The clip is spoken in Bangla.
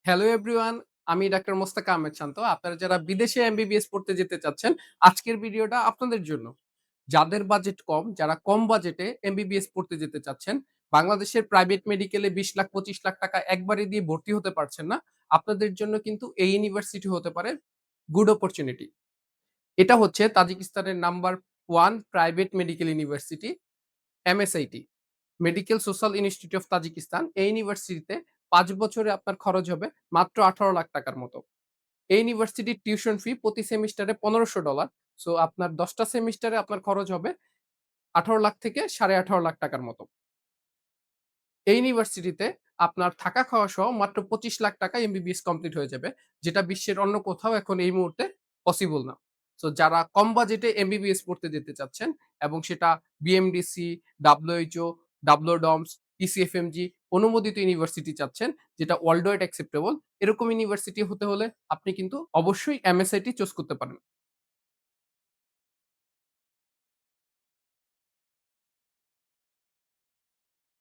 হ্যালো এভরিওয়ান, আমি ডাক্তার মোস্তাক আহমেদ শান্ত। আপনারা যারা বিদেশে এমবিবিএস পড়তে যেতে চাচ্ছেন, আজকের ভিডিওটা আপনাদের জন্য। যাদের বাজেট কম, যারা কম বাজেটে এমবিবিএস পড়তে যেতে চাচ্ছেন, বাংলাদেশের প্রাইভেট মেডিকেলে ২০ লাখ ২৫ লাখ টাকা একবারে দিয়ে ভর্তি হতে পারছেন না। আপনাদের জন্য কিন্তু এই ইউনিভার্সিটি হতে পারে গুড অপরচুনিটি। এটা হচ্ছে তাজিকিস্তানের number 1 private medical university MSIT, medical social institute of Tajikistan. এই ইউনিভার্সিটিতে ৫ বছরে আপনার খরচ হবে মাত্র ১৮ লাখ টাকার মতো। এই ইউনিভার্সিটির টিউশন ফি প্রতি সেমিস্টারে $১৫০০। সো আপনার ১০ টা সেমিস্টারে আপনার খরচ হবে ১৮ লাখ থেকে ১৮.৫ লাখ টাকার মতো। এই ইউনিভার্সিটিতে আপনার থাকা খাওয়া সহ মাত্র ২৫ লাখ টাকায় এমবিবিএস কমপ্লিট হয়ে যাবে। যেটা বিশ্বের অন্য কোথাও এখন এই মুহূর্তে পসিবল না। সো যারা কম বাজেটে এমবিবিএস পড়তে যেতে চাচ্ছেন এবং সেটা বিএমডিসি, WHO, WDOMS, ইসিএফএমজি অনুমোদিত ইউনিভার্সিটি চাচ্ছেন, যেটা ওয়ার্লড ওয়াইড অ্যাকসেপ্টেবল, এরকম ইউনিভার্সিটি হতে হলে আপনি কিন্তু অবশ্যই এমএসআইটি চুজ করতে পারেন।